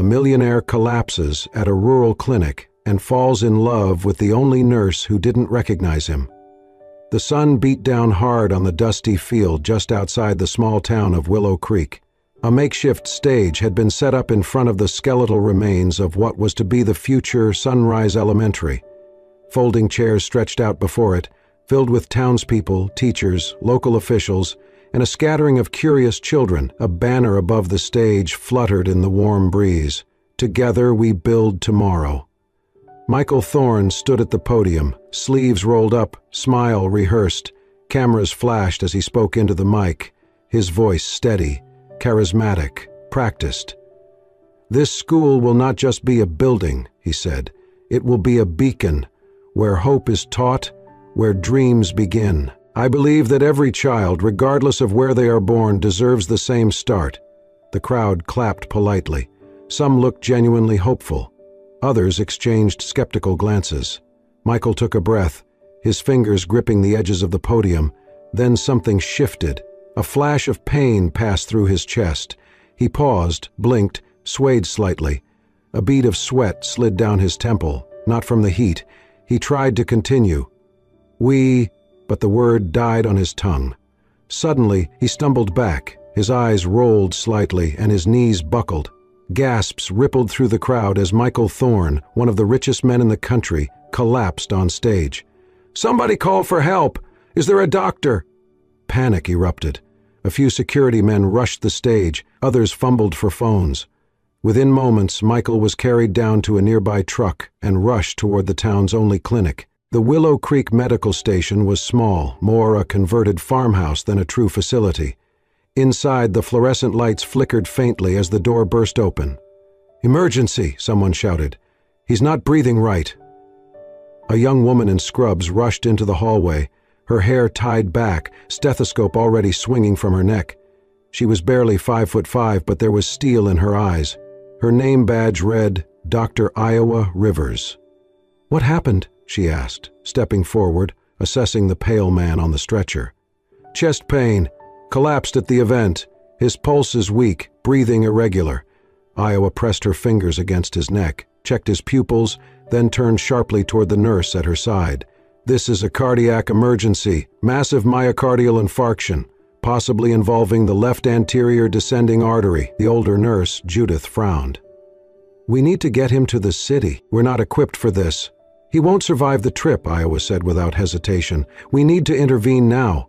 A millionaire collapses at a rural clinic and falls in love with the only nurse who didn't recognize him. The sun beat down hard on the dusty field just outside the small town of Willow Creek. A makeshift stage had been set up in front of the skeletal remains of what was to be the future Sunrise Elementary. Folding chairs stretched out before it, filled with townspeople, teachers, local officials, and a scattering of curious children. A banner above the stage fluttered in the warm breeze. "Together we build tomorrow." Michael Thorne stood at the podium, sleeves rolled up, smile rehearsed. Cameras flashed as he spoke into the mic, his voice steady, charismatic, practiced. "This school will not just be a building," he said. "It will be a beacon, where hope is taught, where dreams begin. I believe that every child, regardless of where they are born, deserves the same start." The crowd clapped politely. Some looked genuinely hopeful. Others exchanged skeptical glances. Michael took a breath, his fingers gripping the edges of the podium. Then something shifted. A flash of pain passed through his chest. He paused, blinked, swayed slightly. A bead of sweat slid down his temple, not from the heat. He tried to continue. But the word died on his tongue. Suddenly, he stumbled back. His eyes rolled slightly and his knees buckled. Gasps rippled through the crowd as Michael Thorne, one of the richest men in the country, collapsed on stage. "Somebody call for help! Is there a doctor?" Panic erupted. A few security men rushed the stage, others fumbled for phones. Within moments, Michael was carried down to a nearby truck and rushed toward the town's only clinic. The Willow Creek Medical Station was small, more a converted farmhouse than a true facility. Inside, the fluorescent lights flickered faintly as the door burst open. "Emergency!" someone shouted. "He's not breathing right." A young woman in scrubs rushed into the hallway, her hair tied back, stethoscope already swinging from her neck. She was barely 5'5", but there was steel in her eyes. Her name badge read, Dr. Iowa Rivers. "What happened?" she asked, stepping forward, assessing the pale man on the stretcher. "Chest pain. Collapsed at the event. His pulse is weak, breathing irregular." Iowa pressed her fingers against his neck, checked his pupils, then turned sharply toward the nurse at her side. "This is a cardiac emergency, massive myocardial infarction, possibly involving the left anterior descending artery." The older nurse, Judith, frowned. "We need to get him to the city. We're not equipped for this." "He won't survive the trip," Iowa said without hesitation. "We need to intervene now."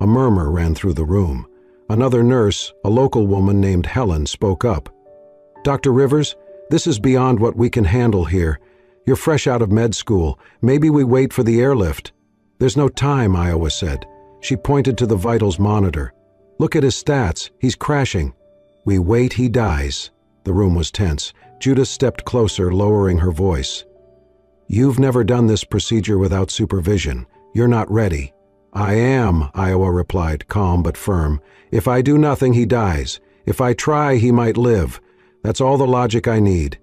A murmur ran through the room. Another nurse, a local woman named Helen, spoke up. "Dr. Rivers, this is beyond what we can handle here. You're fresh out of med school. Maybe we wait for the airlift." "There's no time," Iowa said. She pointed to the vitals monitor. "Look at his stats. He's crashing." "We wait, he dies." The room was tense. Judith stepped closer, lowering her voice. "You've never done this procedure without supervision. You're not ready." "I am," Iowa replied, calm but firm. "If I do nothing, he dies. If I try, he might live. That's all the logic I need."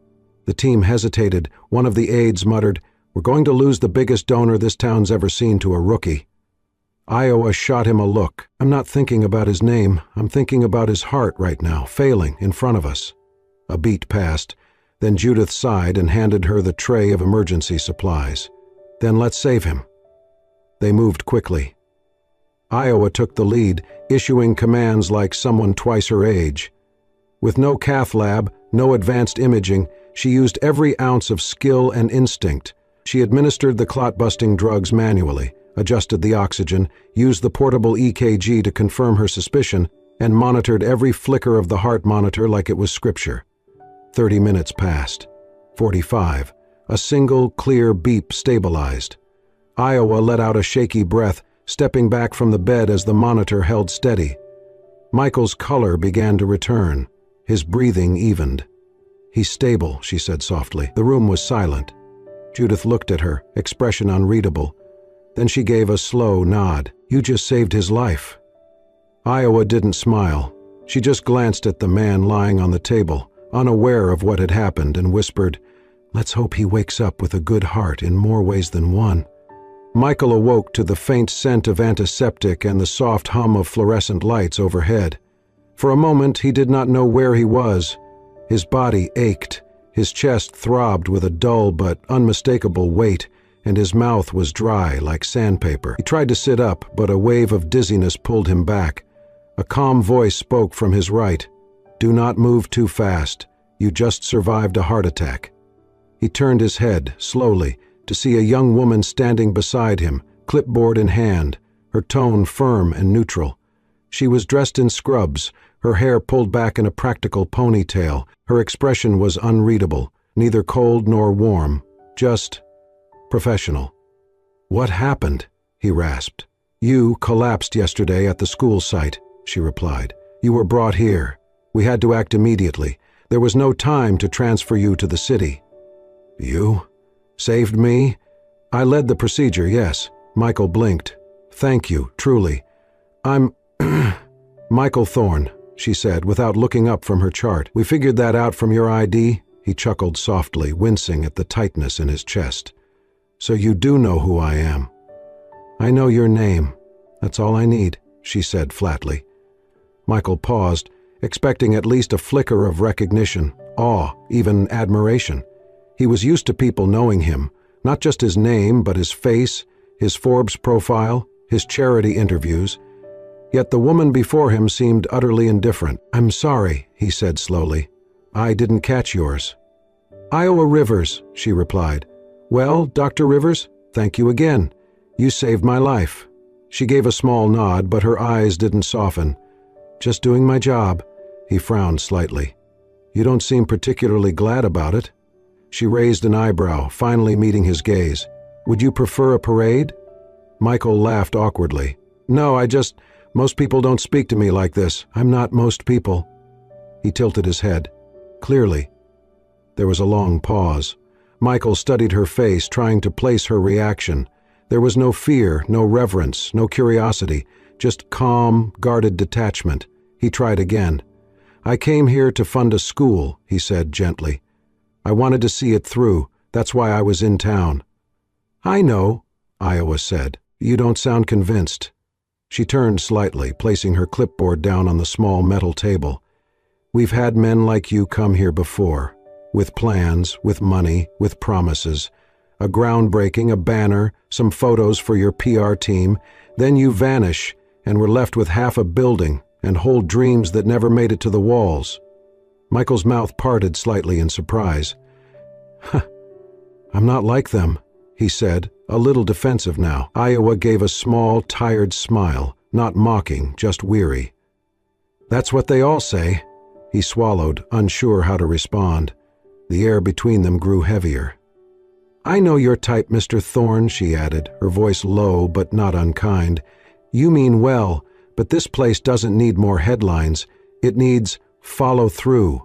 The team hesitated. One of the aides muttered, "We're going to lose the biggest donor this town's ever seen to a rookie." Iowa shot him a look. "I'm not thinking about his name. I'm thinking about his heart right now, failing in front of us." A beat passed. Then Judith sighed and handed her the tray of emergency supplies. "Then let's save him." They moved quickly. Iowa took the lead, issuing commands like someone twice her age. With no cath lab, no advanced imaging, she used every ounce of skill and instinct. She administered the clot-busting drugs manually, adjusted the oxygen, used the portable EKG to confirm her suspicion, and monitored every flicker of the heart monitor like it was scripture. 30 minutes passed. 45. A single, clear beep stabilized. Iowa let out a shaky breath, stepping back from the bed as the monitor held steady. Michael's color began to return. His breathing evened. "He's stable," she said softly. The room was silent. Judith looked at her, expression unreadable. Then she gave a slow nod. "You just saved his life." Iowa didn't smile. She just glanced at the man lying on the table, unaware of what had happened, and whispered, "Let's hope he wakes up with a good heart in more ways than one." Michael awoke to the faint scent of antiseptic and the soft hum of fluorescent lights overhead. For a moment, he did not know where he was. His body ached, his chest throbbed with a dull but unmistakable weight, and his mouth was dry like sandpaper. He tried to sit up, but a wave of dizziness pulled him back. A calm voice spoke from his right. "Do not move too fast. You just survived a heart attack." He turned his head, slowly, to see a young woman standing beside him, clipboard in hand, her tone firm and neutral. She was dressed in scrubs, her hair pulled back in a practical ponytail. Her expression was unreadable, neither cold nor warm, just professional. "What happened?" he rasped. "You collapsed yesterday at the school site," she replied. "You were brought here. We had to act immediately. There was no time to transfer you to the city." "You saved me?" "I led the procedure, yes." Michael blinked. "Thank you, truly. I'm Michael Thorne," she said, without looking up from her chart. "We figured that out from your ID." He chuckled softly, wincing at the tightness in his chest. "So you do know who I am." "I know your name. That's all I need," she said flatly. Michael paused, expecting at least a flicker of recognition, awe, even admiration. He was used to people knowing him, not just his name, but his face, his Forbes profile, his charity interviews. Yet the woman before him seemed utterly indifferent. "I'm sorry," he said slowly. "I didn't catch yours." "Iowa Rivers," she replied. "Well, Dr. Rivers, thank you again. You saved my life." She gave a small nod, but her eyes didn't soften. "Just doing my job." He frowned slightly. "You don't seem particularly glad about it." She raised an eyebrow, finally meeting his gaze. "Would you prefer a parade?" Michael laughed awkwardly. "No, most people don't speak to me like this. I'm not most people." He tilted his head. "Clearly." There was a long pause. Michael studied her face, trying to place her reaction. There was no fear, no reverence, no curiosity, just calm, guarded detachment. He tried again. "I came here to fund a school," he said gently. "I wanted to see it through. That's why I was in town." "I know," Iowa said. "You don't sound convinced." She turned slightly, placing her clipboard down on the small metal table. "We've had men like you come here before, with plans, with money, with promises. A groundbreaking, a banner, some photos for your PR team. Then you vanish, and we're left with half a building and whole dreams that never made it to the walls." Michael's mouth parted slightly in surprise. "I'm not like them," he said, a little defensive now. Iowa gave a small, tired smile, not mocking, just weary. "That's what they all say." He swallowed, unsure how to respond. The air between them grew heavier. "I know your type, Mr. Thorne," she added, her voice low but not unkind. "You mean well, but this place doesn't need more headlines. It needs follow through."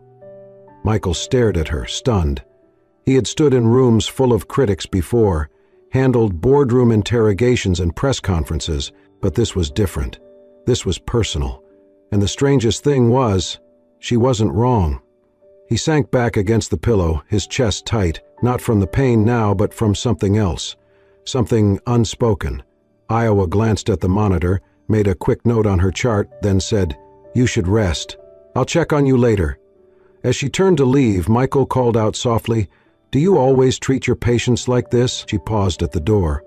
Michael stared at her, stunned. He had stood in rooms full of critics before, handled boardroom interrogations and press conferences, but this was different. This was personal. And the strangest thing was, she wasn't wrong. He sank back against the pillow, his chest tight, not from the pain now, but from something else. Something unspoken. Iowa glanced at the monitor, made a quick note on her chart, then said, "You should rest. I'll check on you later." As she turned to leave, Michael called out softly, "Do you always treat your patients like this?" She paused at the door.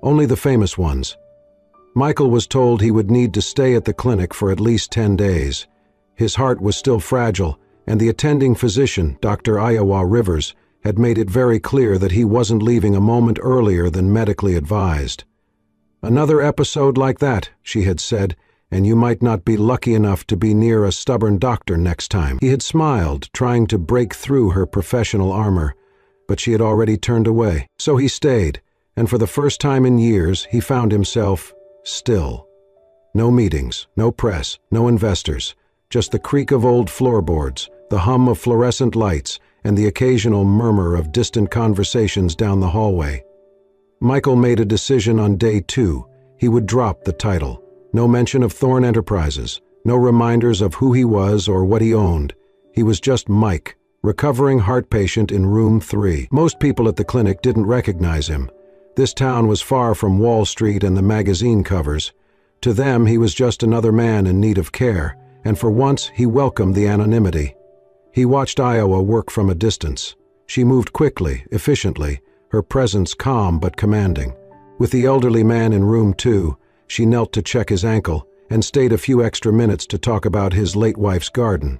"Only the famous ones." Michael was told he would need to stay at the clinic for at least 10 days. His heart was still fragile, and the attending physician, Dr. Iowa Rivers, had made it very clear that he wasn't leaving a moment earlier than medically advised. "Another episode like that," she had said, "and you might not be lucky enough to be near a stubborn doctor next time." He had smiled, trying to break through her professional armor, but she had already turned away. So he stayed, and for the first time in years, he found himself still. No meetings, no press, no investors, just the creak of old floorboards, the hum of fluorescent lights, and the occasional murmur of distant conversations down the hallway. Michael made a decision on day 2. He would drop the title. No mention of Thorne Enterprises, no reminders of who he was or what he owned. He was just Mike, recovering heart patient in room 3. Most people at the clinic didn't recognize him. This town was far from Wall Street and the magazine covers. To them, he was just another man in need of care, and for once he welcomed the anonymity. He watched Iowa work from a distance. She moved quickly, efficiently, her presence calm but commanding. With the elderly man in room 2, she knelt to check his ankle and stayed a few extra minutes to talk about his late wife's garden.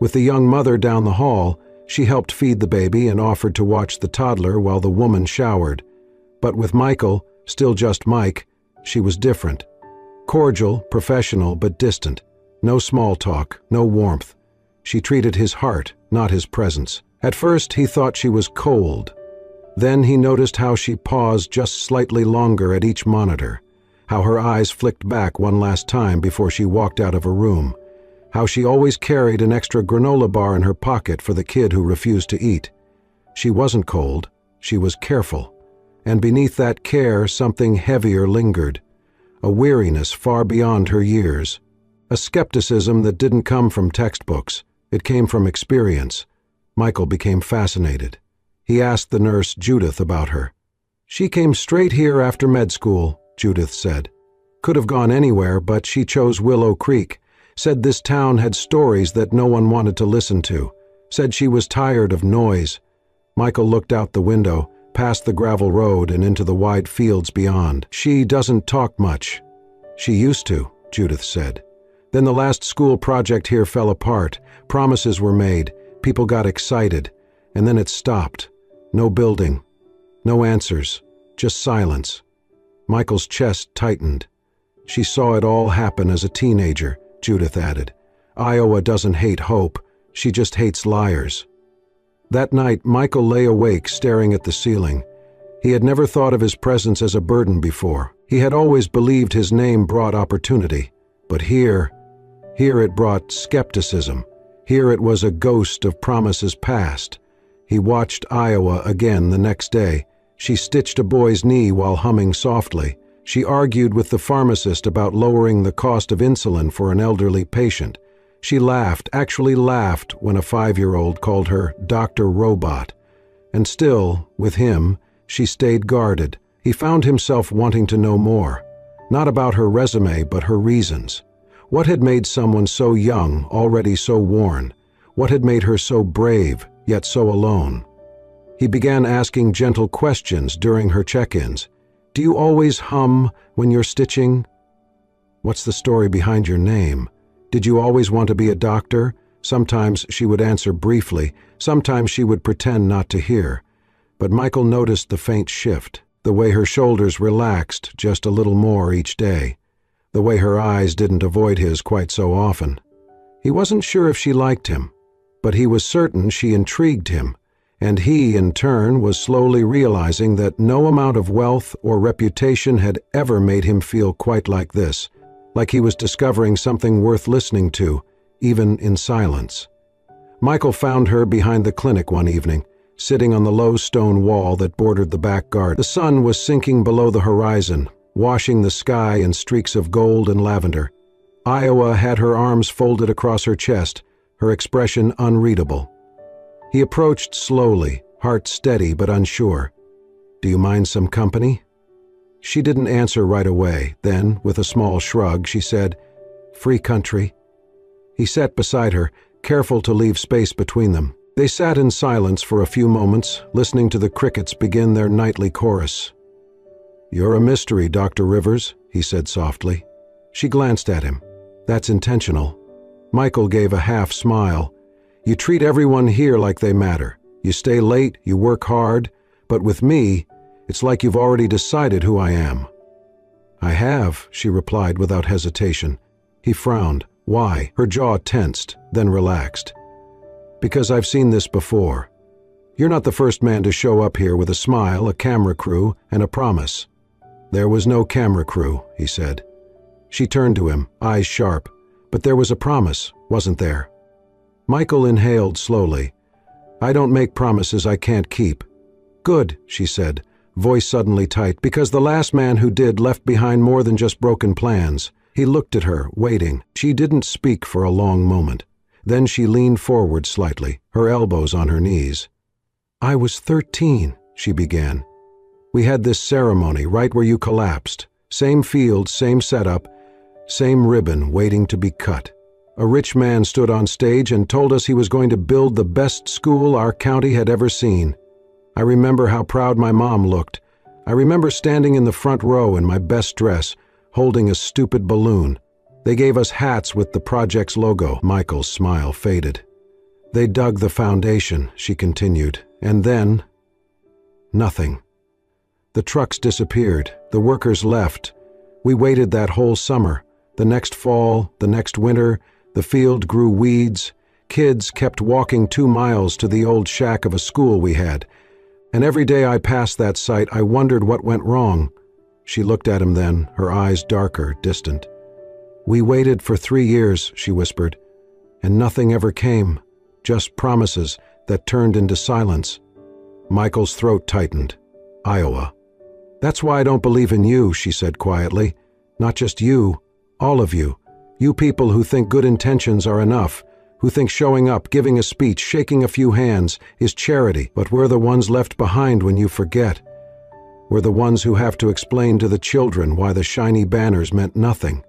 With the young mother down the hall, she helped feed the baby and offered to watch the toddler while the woman showered. But with Michael, still just Mike, she was different. Cordial, professional, but distant. No small talk, no warmth. She treated his heart, not his presence. At first, he thought she was cold. Then he noticed how she paused just slightly longer at each monitor, how her eyes flicked back one last time before she walked out of a room, how she always carried an extra granola bar in her pocket for the kid who refused to eat. She wasn't cold, she was careful. And beneath that care, something heavier lingered. A weariness far beyond her years. A skepticism that didn't come from textbooks. It came from experience. Michael became fascinated. He asked the nurse, Judith, about her. "She came straight here after med school," Judith said. "Could have gone anywhere, but she chose Willow Creek. Said this town had stories that no one wanted to listen to. Said she was tired of noise." Michael looked out the window, past the gravel road and into the wide fields beyond. "She doesn't talk much." "She used to," Judith said. "Then the last school project here fell apart. Promises were made. People got excited. And then it stopped. No building. No answers. Just silence." Michael's chest tightened. "She saw it all happen as a teenager," Judith added. "Iowa doesn't hate hope. She just hates liars." That night, Michael lay awake staring at the ceiling. He had never thought of his presence as a burden before. He had always believed his name brought opportunity. But here it brought skepticism. Here it was a ghost of promises past. He watched Iowa again the next day. She stitched a boy's knee while humming softly. She argued with the pharmacist about lowering the cost of insulin for an elderly patient. She laughed, actually laughed, when a 5-year-old called her Dr. Robot. And still, with him, she stayed guarded. He found himself wanting to know more. Not about her resume, but her reasons. What had made someone so young, already so worn? What had made her so brave, yet so alone? He began asking gentle questions during her check-ins. "Do you always hum when you're stitching? What's the story behind your name? Did you always want to be a doctor?" Sometimes she would answer briefly, sometimes she would pretend not to hear. But Michael noticed the faint shift, the way her shoulders relaxed just a little more each day, the way her eyes didn't avoid his quite so often. He wasn't sure if she liked him, but he was certain she intrigued him, and he, in turn, was slowly realizing that no amount of wealth or reputation had ever made him feel quite like this, like he was discovering something worth listening to, even in silence. Michael found her behind the clinic one evening, sitting on the low stone wall that bordered the back garden. The sun was sinking below the horizon, washing the sky in streaks of gold and lavender. Iowa had her arms folded across her chest, her expression unreadable. He approached slowly, heart steady but unsure. "Do you mind some company?" She didn't answer right away. Then, with a small shrug, she said, "Free country." He sat beside her, careful to leave space between them. They sat in silence for a few moments, listening to the crickets begin their nightly chorus. "You're a mystery, Dr. Rivers," he said softly. She glanced at him. "That's intentional." Michael gave a half smile. "You treat everyone here like they matter. You stay late, you work hard, but with me, it's like you've already decided who I am." "I have," she replied without hesitation. He frowned. "Why?" Her jaw tensed, then relaxed. "Because I've seen this before. You're not the first man to show up here with a smile, a camera crew, and a promise." "There was no camera crew," he said. She turned to him, eyes sharp. "But there was a promise, wasn't there?" Michael inhaled slowly. "I don't make promises I can't keep." "Good," she said, voice suddenly tight, "because the last man who did left behind more than just broken plans." He looked at her, waiting. She didn't speak for a long moment. Then she leaned forward slightly, her elbows on her knees. "I was 13, she began. "We had this ceremony right where you collapsed. Same field, same setup, same ribbon waiting to be cut. A rich man stood on stage and told us he was going to build the best school our county had ever seen. I remember how proud my mom looked. I remember standing in the front row in my best dress, holding a stupid balloon. They gave us hats with the project's logo. Michael's smile faded. They dug the foundation, she continued, and then nothing. The trucks disappeared. The workers left. We waited that whole summer. The next fall, the next winter, the field grew weeds. Kids kept walking 2 miles to the old shack of a school we had. And every day I passed that site, I wondered what went wrong. She looked at him then, her eyes darker, distant. We waited for 3 years, she whispered, and nothing ever came, just promises that turned into silence. Michael's throat tightened. Iowa. That's why I don't believe in you, she said quietly. Not just you, all of you. You people who think good intentions are enough, who think showing up, giving a speech, shaking a few hands is charity, but we're the ones left behind when you forget. We're the ones who have to explain to the children why the shiny banners meant nothing.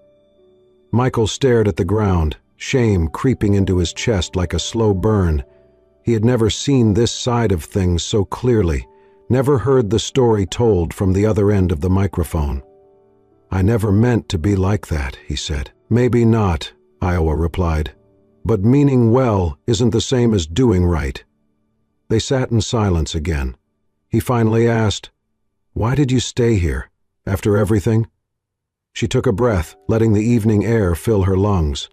Michael stared at the ground, shame creeping into his chest like a slow burn. He had never seen this side of things so clearly, never heard the story told from the other end of the microphone. I never meant to be like that, he said. Maybe not, Iowa replied. But meaning well isn't the same as doing right. They sat in silence again. He finally asked, "Why did you stay here, after everything?" She took a breath, letting the evening air fill her lungs.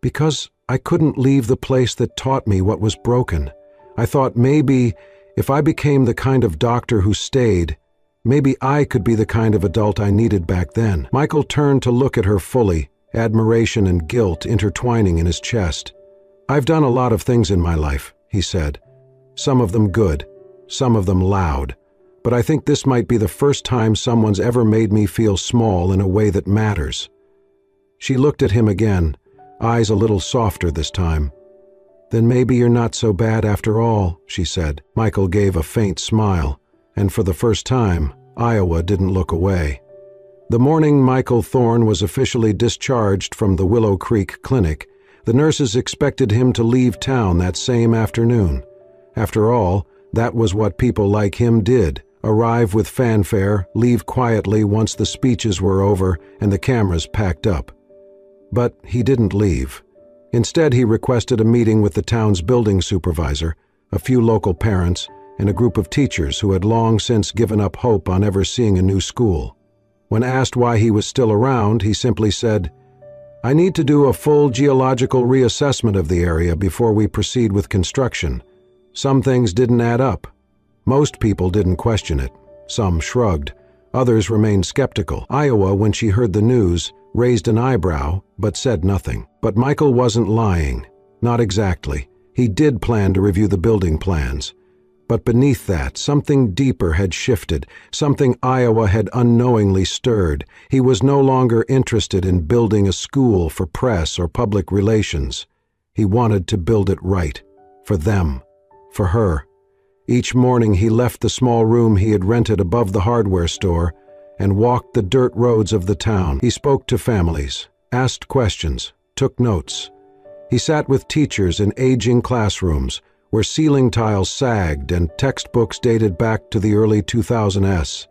"Because I couldn't leave the place that taught me what was broken. I thought maybe if I became the kind of doctor who stayed, maybe I could be the kind of adult I needed back then." Michael turned to look at her fully, admiration and guilt intertwining in his chest. "I've done a lot of things in my life," he said. "Some of them good, some of them loud. But I think this might be the first time someone's ever made me feel small in a way that matters." She looked at him again, eyes a little softer this time. "Then maybe you're not so bad after all," she said. Michael gave a faint smile, and for the first time, Iowa didn't look away. The morning Michael Thorne was officially discharged from the Willow Creek Clinic, the nurses expected him to leave town that same afternoon. After all, that was what people like him did, arrive with fanfare, leave quietly once the speeches were over and the cameras packed up. But he didn't leave. Instead, he requested a meeting with the town's building supervisor, a few local parents, and a group of teachers who had long since given up hope on ever seeing a new school. When asked why he was still around, he simply said, "I need to do a full geological reassessment of the area before we proceed with construction. Some things didn't add up." Most people didn't question it. Some shrugged. Others remained skeptical. Iowa, when she heard the news, raised an eyebrow, but said nothing. But Michael wasn't lying. Not exactly. He did plan to review the building plans. But beneath that, something deeper had shifted, something Iowa had unknowingly stirred. He was no longer interested in building a school for press or public relations. He wanted to build it right. For them. For her. Each morning he left the small room he had rented above the hardware store and walked the dirt roads of the town. He spoke to families, asked questions, took notes. He sat with teachers in aging classrooms, where ceiling tiles sagged and textbooks dated back to the early 2000s.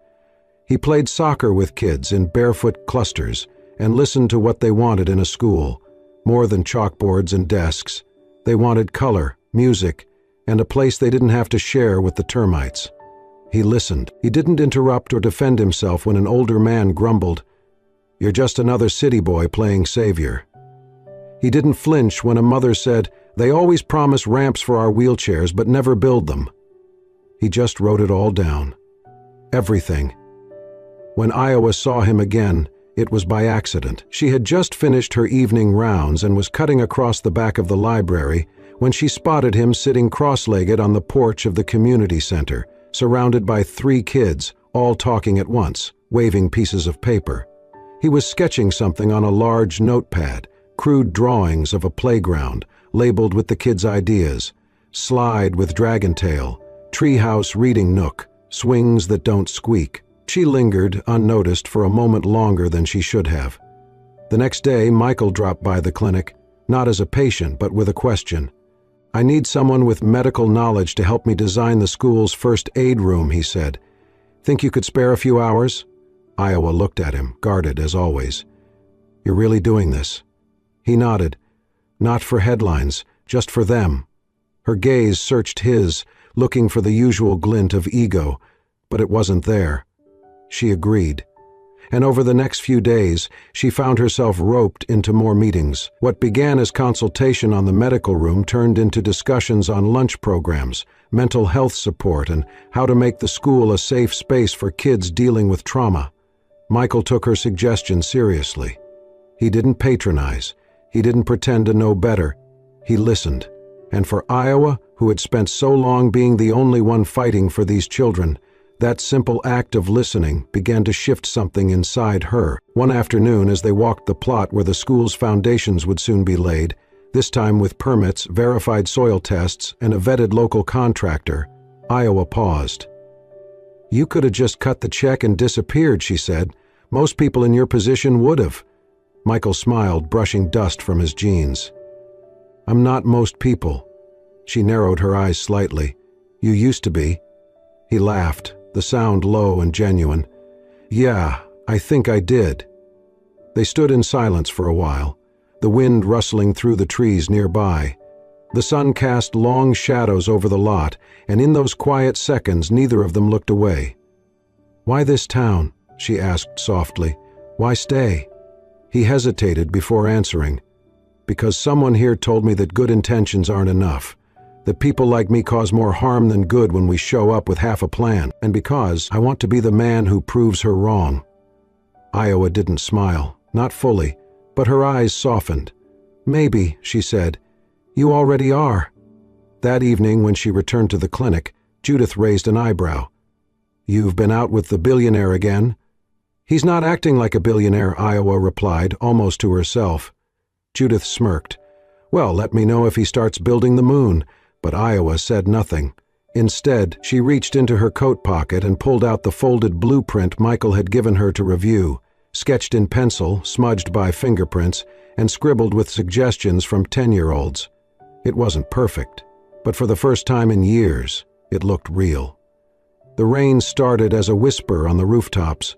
He played soccer with kids in barefoot clusters and listened to what they wanted in a school. More than chalkboards and desks. They wanted color, music, and a place they didn't have to share with the termites. He listened. He didn't interrupt or defend himself when an older man grumbled, "You're just another city boy playing savior." He didn't flinch when a mother said, "They always promise ramps for our wheelchairs but never build them." He just wrote it all down. Everything. When Iowa saw him again, it was by accident. She had just finished her evening rounds and was cutting across the back of the library when she spotted him sitting cross-legged on the porch of the community center, surrounded by 3 kids, all talking at once, waving pieces of paper. He was sketching something on a large notepad, crude drawings of a playground, labeled with the kids' ideas, slide with dragon tail, treehouse reading nook, swings that don't squeak. She lingered, unnoticed, for a moment longer than she should have. The next day, Michael dropped by the clinic, not as a patient but with a question. "I need someone with medical knowledge to help me design the school's first aid room," he said. "Think you could spare a few hours?" Iowa looked at him, guarded as always. "You're really doing this?" He nodded. "Not for headlines, just for them." Her gaze searched his, looking for the usual glint of ego, but it wasn't there. She agreed. And over the next few days, she found herself roped into more meetings. What began as consultation on the medical room turned into discussions on lunch programs, mental health support, and how to make the school a safe space for kids dealing with trauma. Michael took her suggestions seriously. He didn't patronize. He didn't pretend to know better. He listened. And for Iowa, who had spent so long being the only one fighting for these children, that simple act of listening began to shift something inside her. One afternoon, as they walked the plot where the school's foundations would soon be laid, this time with permits, verified soil tests, and a vetted local contractor, Iowa paused. "You could have just cut the check and disappeared," she said. "Most people in your position would have." Michael smiled, brushing dust from his jeans. "I'm not most people." She narrowed her eyes slightly. "You used to be." He laughed, the sound low and genuine. "Yeah, I think I did." They stood in silence for a while, the wind rustling through the trees nearby. The sun cast long shadows over the lot, and in those quiet seconds neither of them looked away. "Why this town?" she asked softly. "Why stay?" He hesitated before answering. "Because someone here told me that good intentions aren't enough, that people like me cause more harm than good when we show up with half a plan, and because I want to be the man who proves her wrong." Iowa didn't smile, not fully, but her eyes softened. "Maybe," she said. "You already are." That evening, when she returned to the clinic, Judith raised an eyebrow. "You've been out with the billionaire again?" "He's not acting like a billionaire," Iowa replied, almost to herself. Judith smirked. "Well, let me know if he starts building the moon." But Iowa said nothing. Instead, she reached into her coat pocket and pulled out the folded blueprint Michael had given her to review, sketched in pencil, smudged by fingerprints, and scribbled with suggestions from 10-year-olds. It wasn't perfect, but for the first time in years, it looked real. The rain started as a whisper on the rooftops,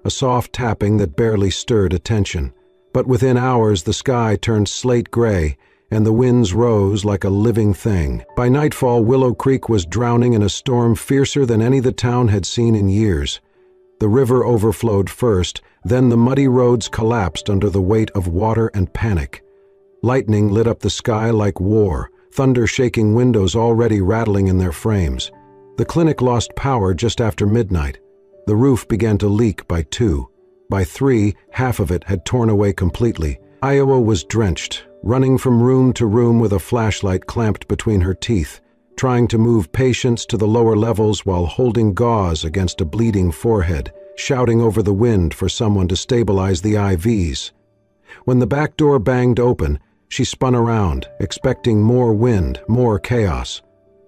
a soft tapping that barely stirred attention. But within hours the sky turned slate gray, and the winds rose like a living thing. By nightfall, Willow Creek was drowning in a storm fiercer than any the town had seen in years. The river overflowed first, then the muddy roads collapsed under the weight of water and panic. Lightning lit up the sky like war, thunder shaking windows already rattling in their frames. The clinic lost power just after midnight. The roof began to leak by 2. By 3, half of it had torn away completely. Iowa was drenched, running from room to room with a flashlight clamped between her teeth, trying to move patients to the lower levels while holding gauze against a bleeding forehead, shouting over the wind for someone to stabilize the IVs. When the back door banged open, she spun around, expecting more wind, more chaos.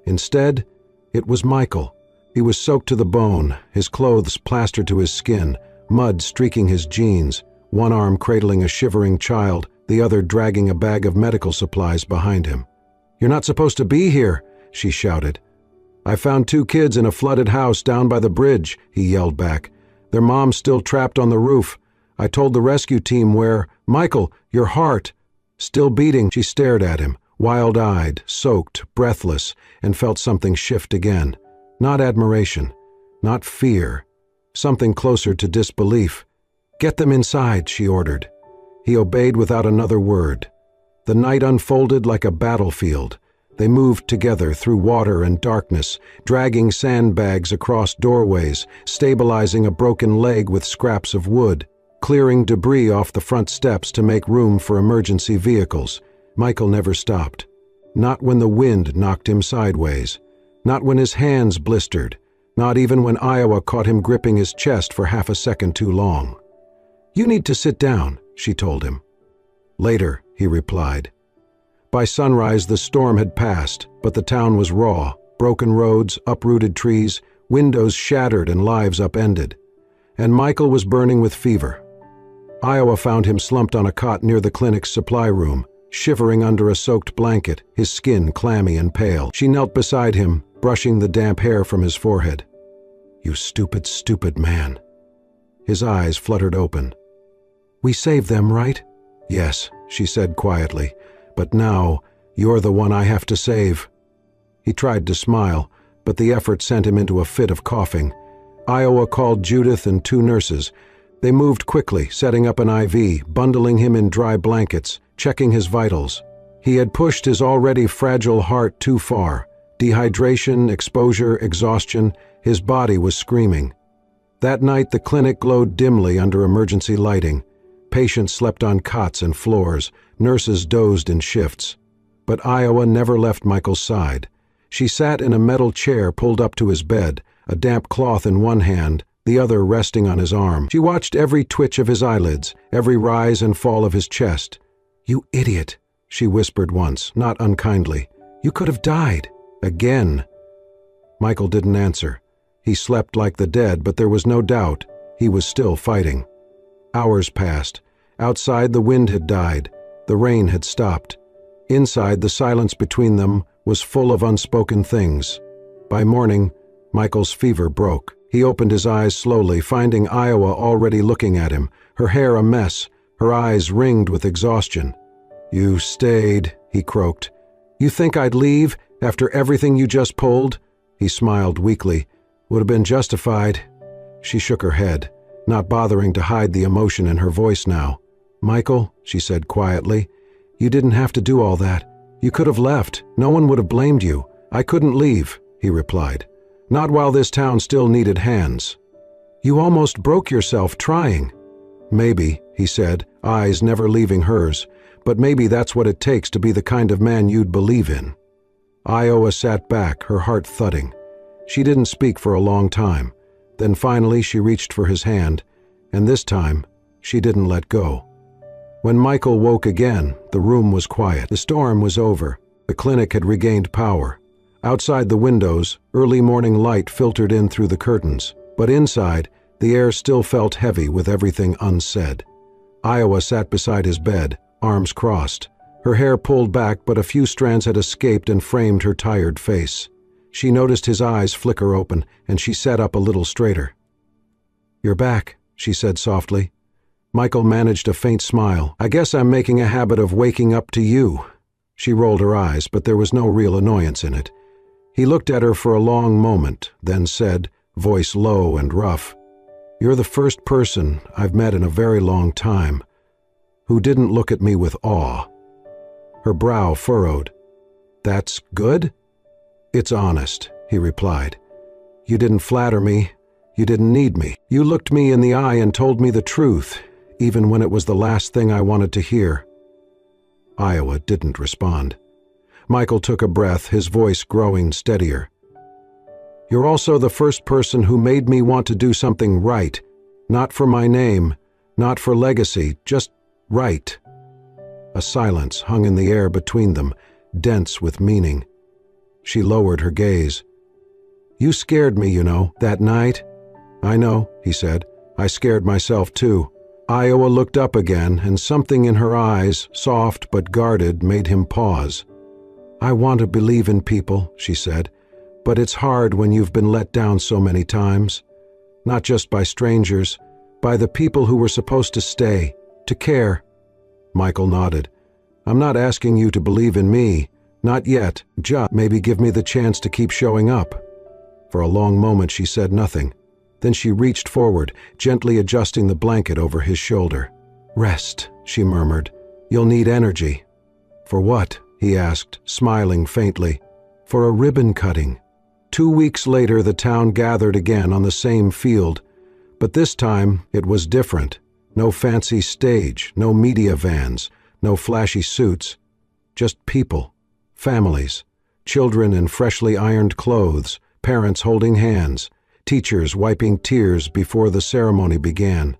Instead, it was Michael. He was soaked to the bone, his clothes plastered to his skin, mud streaking his jeans, one arm cradling a shivering child, the other dragging a bag of medical supplies behind him. "You're not supposed to be here," she shouted. "I found 2 kids in a flooded house down by the bridge," he yelled back. "Their mom's still trapped on the roof. I told the rescue team where. Michael, your heart." Still beating, she stared at him, wild-eyed, soaked, breathless, and felt something shift again. Not admiration, not fear, something closer to disbelief. "Get them inside," she ordered. He obeyed without another word. The night unfolded like a battlefield. They moved together through water and darkness, dragging sandbags across doorways, stabilizing a broken leg with scraps of wood, clearing debris off the front steps to make room for emergency vehicles. Michael never stopped. Not when the wind knocked him sideways. Not when his hands blistered. Not even when Iowa caught him gripping his chest for half a second too long. "You need to sit down," she told him. "Later," he replied. By sunrise, the storm had passed, but the town was raw. Broken roads, uprooted trees, windows shattered and lives upended. And Michael was burning with fever. Iowa found him slumped on a cot near the clinic's supply room, shivering under a soaked blanket, his skin clammy and pale. She knelt beside him, brushing the damp hair from his forehead. "You stupid, stupid man." His eyes fluttered open. "We saved them, right?" "Yes," she said quietly, "but now you're the one I have to save." He tried to smile, but the effort sent him into a fit of coughing. Iowa called Judith and 2 nurses. They moved quickly, setting up an IV, bundling him in dry blankets, checking his vitals. He had pushed his already fragile heart too far. Dehydration, exposure, exhaustion, his body was screaming. That night the clinic glowed dimly under emergency lighting. Patients slept on cots and floors, nurses dozed in shifts. But Iowa never left Michael's side. She sat in a metal chair pulled up to his bed, a damp cloth in one hand, the other resting on his arm. She watched every twitch of his eyelids, every rise and fall of his chest. "You idiot," she whispered once, not unkindly. "You could have died. Again." Michael didn't answer. He slept like the dead, but there was no doubt he was still fighting. Hours passed. Outside the wind had died. The rain had stopped. Inside, the silence between them was full of unspoken things. By morning, Michael's fever broke. He opened his eyes slowly, finding Iowa already looking at him, her hair a mess, her eyes ringed with exhaustion. "You stayed," he croaked. "You think I'd leave after everything you just pulled?" He smiled weakly. "Would have been justified." She shook her head, not bothering to hide the emotion in her voice now. "Michael," she said quietly, "you didn't have to do all that. You could have left. No one would have blamed you. I couldn't leave," he replied. "Not while this town still needed hands." "You almost broke yourself trying." "Maybe," he said, eyes never leaving hers, "but maybe that's what it takes to be the kind of man you'd believe in." Iowa sat back, her heart thudding. She didn't speak for a long time. Then finally she reached for his hand, and this time she didn't let go. When Michael woke again, the room was quiet. The storm was over. The clinic had regained power. Outside the windows, early morning light filtered in through the curtains, but inside, the air still felt heavy with everything unsaid. Iowa sat beside his bed, arms crossed. Her hair pulled back, but a few strands had escaped and framed her tired face. She noticed his eyes flicker open, and she sat up a little straighter. "You're back," she said softly. Michael managed a faint smile. "I guess I'm making a habit of waking up to you." She rolled her eyes, but there was no real annoyance in it. He looked at her for a long moment, then said, voice low and rough, "You're the first person I've met in a very long time who didn't look at me with awe." Her brow furrowed. "That's good?" "It's honest," he replied. "You didn't flatter me. You didn't need me. You looked me in the eye and told me the truth, even when it was the last thing I wanted to hear." Iowa didn't respond. Michael took a breath, his voice growing steadier. "You're also the first person who made me want to do something right. Not for my name, not for legacy, just right." A silence hung in the air between them, dense with meaning. She lowered her gaze. "You scared me, you know, that night." "I know," he said. "I scared myself too." Iowa looked up again, and something in her eyes, soft but guarded, made him pause. "I want to believe in people," she said, "but it's hard when you've been let down so many times. Not just by strangers, by the people who were supposed to stay, to care." Michael nodded. "I'm not asking you to believe in me. Not yet. Just maybe give me the chance to keep showing up." For a long moment she said nothing. Then she reached forward, gently adjusting the blanket over his shoulder. "Rest," she murmured. "You'll need energy." "For what?" he asked, smiling faintly. "For a ribbon cutting." 2 weeks later the town gathered again on the same field, but this time it was different. No fancy stage, no media vans, no flashy suits. Just people, families, children in freshly ironed clothes, parents holding hands, teachers wiping tears before the ceremony began.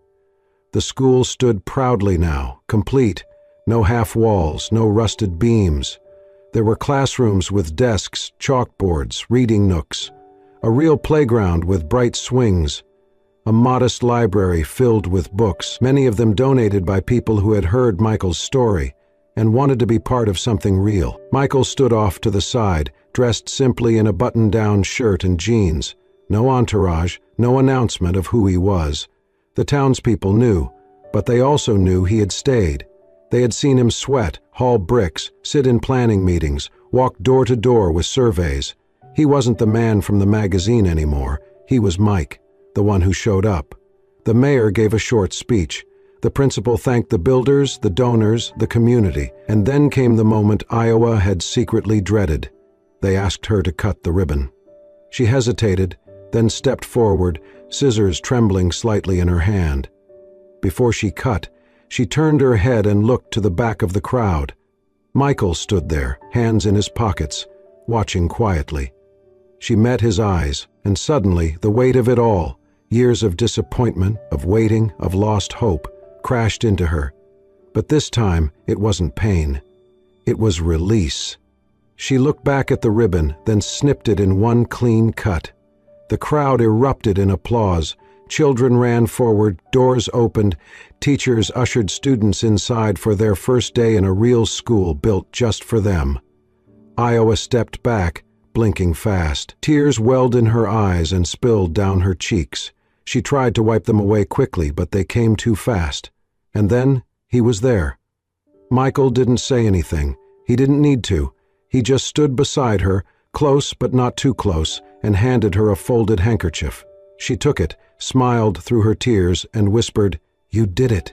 The school stood proudly now, complete. No half walls, no rusted beams. There were classrooms with desks, chalkboards, reading nooks, a real playground with bright swings, a modest library filled with books, many of them donated by people who had heard Michael's story, and wanted to be part of something real. Michael stood off to the side, dressed simply in a button-down shirt and jeans. No entourage, no announcement of who he was. The townspeople knew, but they also knew he had stayed. They had seen him sweat, haul bricks, sit in planning meetings, walk door to door with surveys. He wasn't the man from the magazine anymore. He was Mike, the one who showed up. The mayor gave a short speech. The principal thanked the builders, the donors, the community, and then came the moment Iowa had secretly dreaded. They asked her to cut the ribbon. She hesitated, then stepped forward, scissors trembling slightly in her hand. Before she cut, she turned her head and looked to the back of the crowd. Michael stood there, hands in his pockets, watching quietly. She met his eyes, and suddenly the weight of it all, years of disappointment, of waiting, of lost hope, crashed into her. But this time, it wasn't pain. It was release. She looked back at the ribbon, then snipped it in one clean cut. The crowd erupted in applause. Children ran forward, doors opened, teachers ushered students inside for their first day in a real school built just for them. Iowa stepped back, blinking fast. Tears welled in her eyes and spilled down her cheeks. She tried to wipe them away quickly, but they came too fast. And then he was there. Michael didn't say anything. He didn't need to. He just stood beside her, close but not too close, and handed her a folded handkerchief. She took it, smiled through her tears, and whispered, "You did it."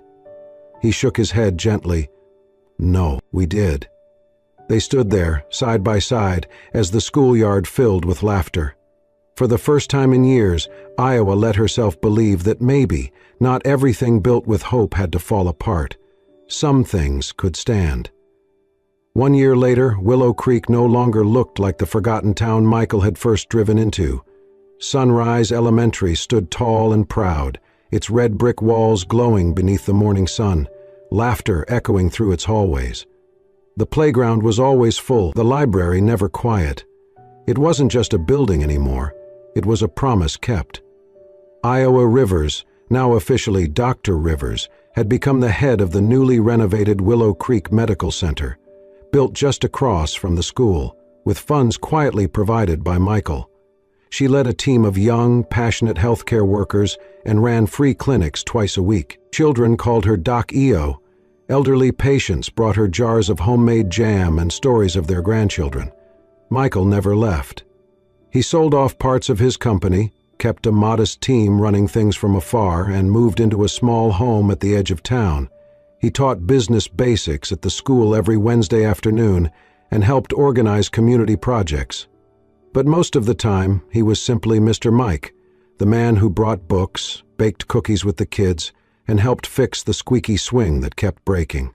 He shook his head gently. "No, we did." They stood there, side by side, as the schoolyard filled with laughter. For the first time in years, Iowa let herself believe that maybe not everything built with hope had to fall apart. Some things could stand. 1 year later, Willow Creek no longer looked like the forgotten town Michael had first driven into. Sunrise Elementary stood tall and proud, its red brick walls glowing beneath the morning sun, laughter echoing through its hallways. The playground was always full, the library never quiet. It wasn't just a building anymore. It was a promise kept. Iowa Rivers, now officially Dr. Rivers, had become the head of the newly renovated Willow Creek Medical Center, built just across from the school, with funds quietly provided by Michael. She led a team of young, passionate healthcare workers and ran free clinics twice a week. Children called her Doc EO. Elderly patients brought her jars of homemade jam and stories of their grandchildren. Michael never left. He sold off parts of his company, kept a modest team running things from afar, and moved into a small home at the edge of town. He taught business basics at the school every Wednesday afternoon and helped organize community projects. But most of the time, he was simply Mr. Mike, the man who brought books, baked cookies with the kids, and helped fix the squeaky swing that kept breaking.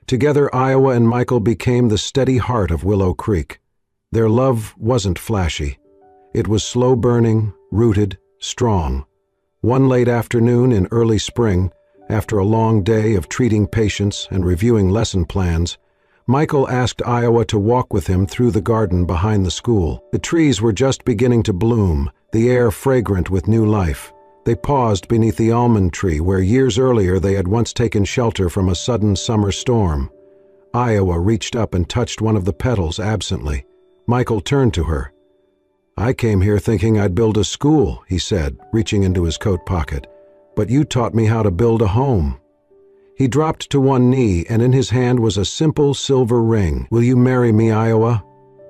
Together, Iowa and Michael became the steady heart of Willow Creek. Their love wasn't flashy. It was slow-burning, rooted, strong. One late afternoon in early spring, after a long day of treating patients and reviewing lesson plans, Michael asked Iowa to walk with him through the garden behind the school. The trees were just beginning to bloom, the air fragrant with new life. They paused beneath the almond tree where years earlier they had once taken shelter from a sudden summer storm. Iowa reached up and touched one of the petals absently. Michael turned to her. "I came here thinking I'd build a school," he said, reaching into his coat pocket. "But you taught me how to build a home." He dropped to one knee, and in his hand was a simple silver ring. "Will you marry me, Iowa?"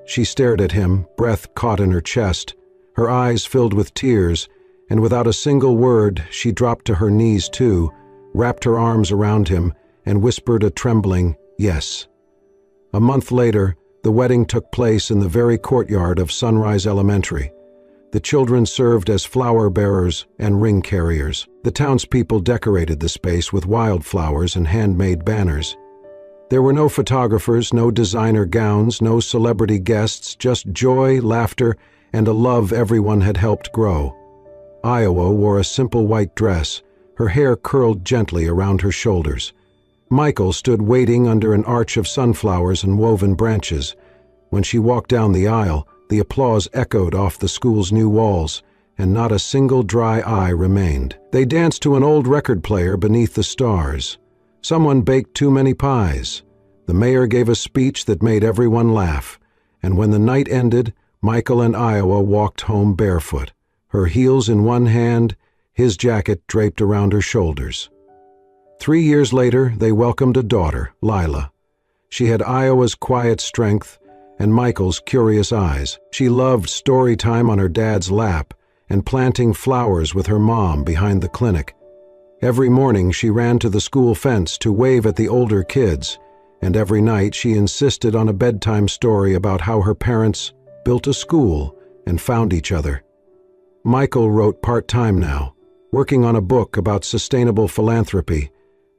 She stared at him, breath caught in her chest, her eyes filled with tears, and without a single word, she dropped to her knees too, wrapped her arms around him, and whispered a trembling yes. A month later, the wedding took place in the very courtyard of Sunrise Elementary. The children served as flower bearers and ring carriers. The townspeople decorated the space with wildflowers and handmade banners. There were no photographers, no designer gowns, no celebrity guests, just joy, laughter, and a love everyone had helped grow. Iowa wore a simple white dress, her hair curled gently around her shoulders. Michael stood waiting under an arch of sunflowers and woven branches. When she walked down the aisle, the applause echoed off the school's new walls, and not a single dry eye remained. They danced to an old record player beneath the stars. Someone baked too many pies. The mayor gave a speech that made everyone laugh, and when the night ended, Michael and Iowa walked home barefoot, her heels in one hand, his jacket draped around her shoulders. 3 years later, they welcomed a daughter, Lila. She had Iowa's quiet strength and Michael's curious eyes. She loved story time on her dad's lap and planting flowers with her mom behind the clinic. Every morning she ran to the school fence to wave at the older kids, and every night she insisted on a bedtime story about how her parents built a school and found each other. Michael wrote part-time now, working on a book about sustainable philanthropy,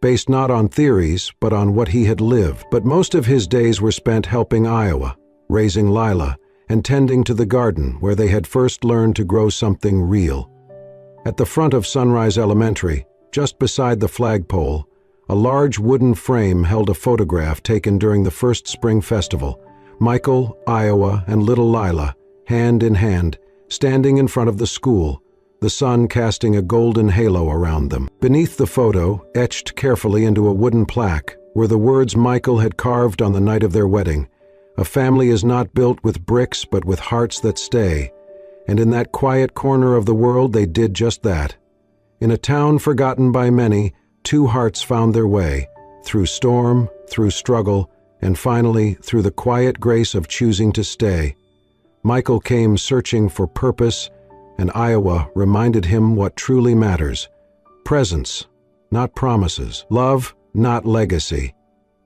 based not on theories but on what he had lived. But most of his days were spent helping Iowa, raising Lila, and tending to the garden where they had first learned to grow something real. At the front of Sunrise Elementary, just beside the flagpole, a large wooden frame held a photograph taken during the first spring festival. Michael, Iowa, and little Lila, hand in hand, standing in front of the school, the sun casting a golden halo around them. Beneath the photo, etched carefully into a wooden plaque, were the words Michael had carved on the night of their wedding: "A family is not built with bricks but with hearts that stay." And in that quiet corner of the world they did just that. In a town forgotten by many, two hearts found their way, through storm, through struggle, and finally through the quiet grace of choosing to stay. Michael came searching for purpose, and Iowa reminded him what truly matters: presence, not promises; love, not legacy.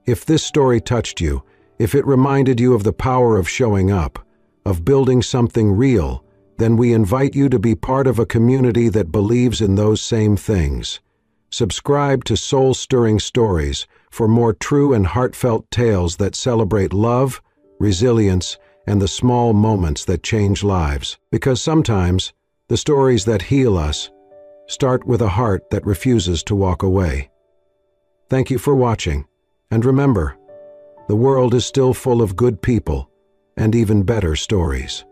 If this story touched you, if it reminded you of the power of showing up, of building something real, then we invite you to be part of a community that believes in those same things. Subscribe to Soul-Stirring Stories for more true and heartfelt tales that celebrate love, resilience, and the small moments that change lives. Because sometimes, the stories that heal us start with a heart that refuses to walk away. Thank you for watching, and remember, the world is still full of good people and even better stories.